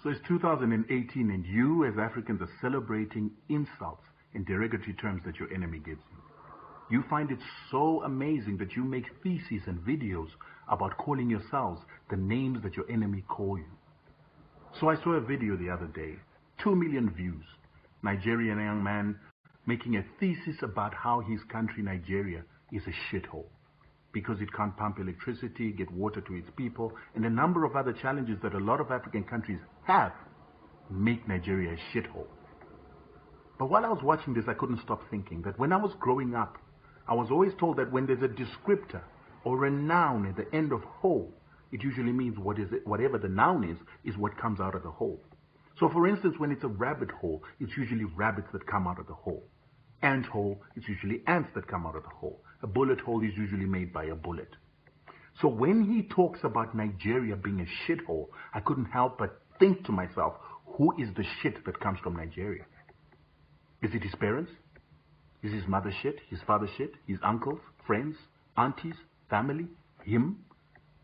So it's 2018 and you as Africans are celebrating insults and derogatory terms that your enemy gives you. You find it so amazing that you make theses and videos about calling yourselves the names that your enemy call you. So I saw a video the other day, 2 million views. Nigerian young man making a thesis about how his country, Nigeria, is a shithole because it can't pump electricity, get water to its people, and a number of other challenges that a lot of African countries have make Nigeria a shithole. But while I was watching this, I couldn't stop thinking that when I was growing up, I was always told that when there's a descriptor or a noun at the end of hole, it usually means whatever the noun is what comes out of the hole. So for instance, when it's a rabbit hole, it's usually rabbits that come out of the hole. Ant hole, it's usually ants that come out of the hole. A bullet hole is usually made by a bullet. So when he talks about Nigeria being a shithole, I couldn't help but think to myself, who is the shit that comes from Nigeria? Is it his parents? Is his mother shit? His father shit? His uncles, friends, aunties, family? Him?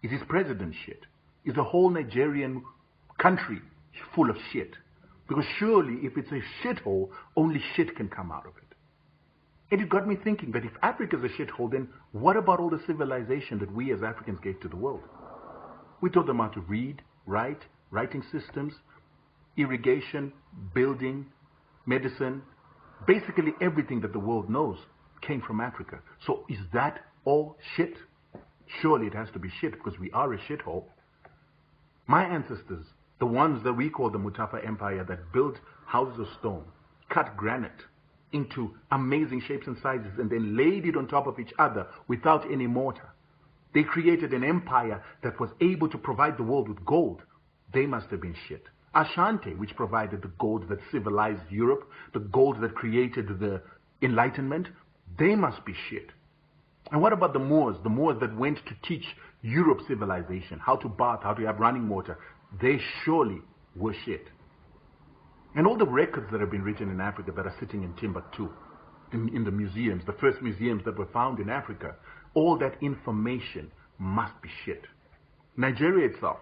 Is his president shit? Is the whole Nigerian country full of shit? Because surely if it's a shithole, only shit can come out of it. And it got me thinking that if Africa's a shithole, then what about all the civilization that we as Africans gave to the world? We taught them how to read, write, writing systems, irrigation, building, medicine. Basically everything that the world knows came from Africa. So is that all shit? Surely it has to be shit because we are a shithole. My ancestors, the ones that we call the Mutafa Empire that built houses of stone, cut granite into amazing shapes and sizes and then laid it on top of each other without any mortar. They created an empire that was able to provide the world with gold. They must have been shit. Ashanti, which provided the gold that civilized Europe, the gold that created the Enlightenment, they must be shit. And what about the Moors that went to teach Europe civilization, how to bath, how to have running water? They surely were shit. And all the records that have been written in Africa that are sitting in Timbuktu, in the museums, the first museums that were found in Africa, all that information must be shit. Nigeria itself,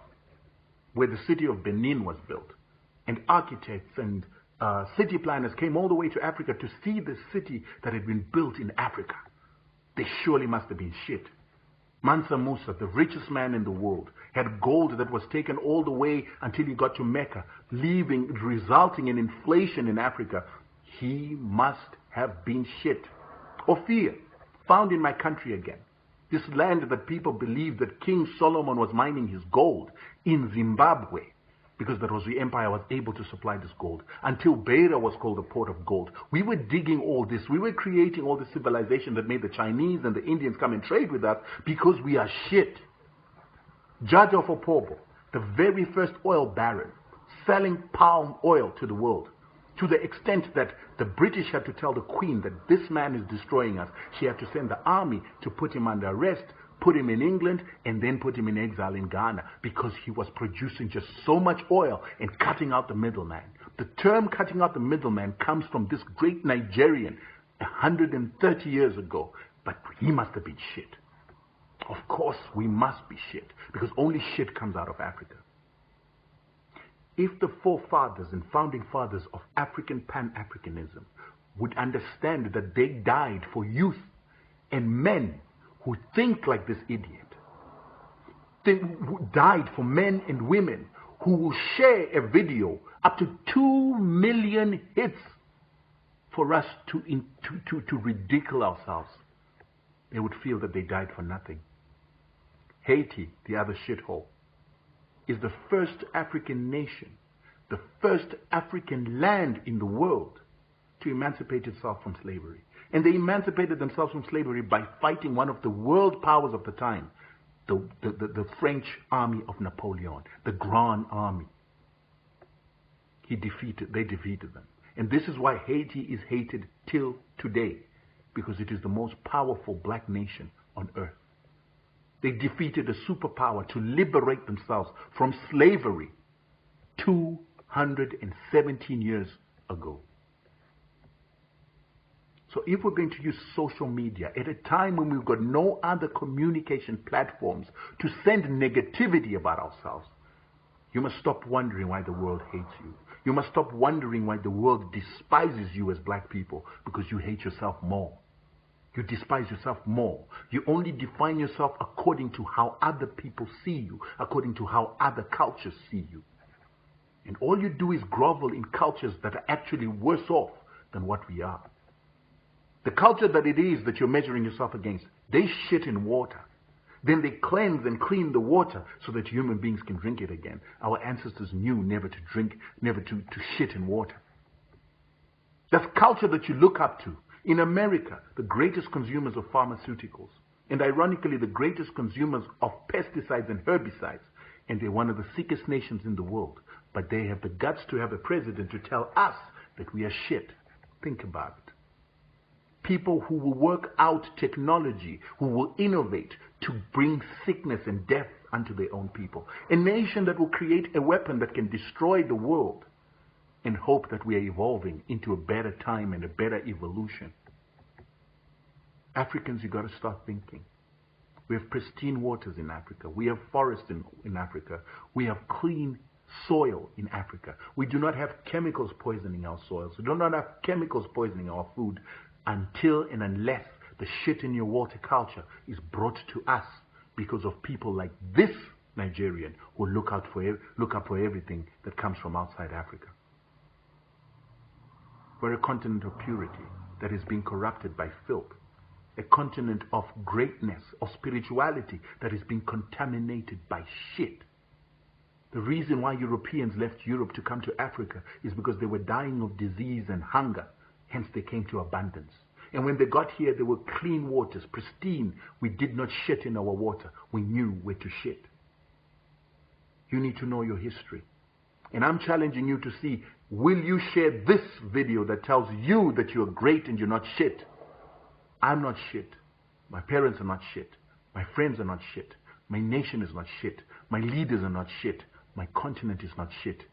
where the city of Benin was built, and architects and city planners came all the way to Africa to see the city that had been built in Africa. They surely must have been shit. Mansa Musa, the richest man in the world, had gold that was taken all the way until he got to Mecca, resulting in inflation in Africa. He must have been shit. Ophir, found in my country again. This land that people believe that King Solomon was mining his gold in Zimbabwe, because that was the empire was able to supply this gold, until Beira was called the port of gold. We were digging all this. We were creating all the civilization that made the Chinese and the Indians come and trade with us because we are shit. Judge of Opobo, the very first oil baron, selling palm oil to the world, to the extent that the British had to tell the Queen that this man is destroying us. She had to send the army to put him under arrest, put him in England, and then put him in exile in Ghana because he was producing just so much oil and cutting out the middleman. The term cutting out the middleman comes from this great Nigerian 130 years ago, but he must have been shit. Of course, we must be shit because only shit comes out of Africa. If the forefathers and founding fathers of African Pan-Africanism would understand that they died for youth and men who think like this idiot, they died for men and women who will share a video up to 2 million hits for us to ridicule ourselves, they would feel that they died for nothing. Haiti, the other shithole, is the first African nation, the first African land in the world to emancipate itself from slavery. And they emancipated themselves from slavery by fighting one of the world powers of the time, the French army of Napoleon, the Grand Army. They defeated them. And this is why Haiti is hated till today, because it is the most powerful black nation on earth. They defeated a superpower to liberate themselves from slavery 217 years ago. So if we're going to use social media at a time when we've got no other communication platforms to send negativity about ourselves, You must stop wondering why the world hates you. You must stop wondering why the world despises you as black people, because you hate yourself more. You despise yourself more. You only define yourself according to how other people see you, according to how other cultures see you. And all you do is grovel in cultures that are actually worse off than what we are. The culture that it is that you're measuring yourself against, they shit in water. Then they cleanse and clean the water so that human beings can drink it again. Our ancestors knew never to drink, never to shit in water. That's culture that you look up to. In America, the greatest consumers of pharmaceuticals, and ironically the greatest consumers of pesticides and herbicides, and they're one of the sickest nations in the world. But they have the guts to have a president to tell us that we are shit. Think about it. People who will work out technology, who will innovate to bring sickness and death unto their own people. A nation that will create a weapon that can destroy the world and hope that we are evolving into a better time and a better evolution. Africans, you got to start thinking. We have pristine waters in Africa. We have forests in Africa. We have clean soil in Africa. We do not have chemicals poisoning our soils. We do not have chemicals poisoning our food until and unless the shit in your water culture is brought to us because of people like this Nigerian who look up for everything that comes from outside Africa. We're a continent of purity that is being corrupted by filth. A continent of greatness, of spirituality that is being contaminated by shit. The reason why Europeans left Europe to come to Africa is because they were dying of disease and hunger. Hence they came to abundance. And when they got here, there were clean waters, pristine. We did not shit in our water. We knew where to shit. You need to know your history. And I'm challenging you to see, will you share this video that tells you that you're great and you're not shit? I'm not shit. My parents are not shit. My friends are not shit. My nation is not shit. My leaders are not shit. My continent is not shit.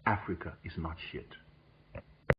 Africa is not shit.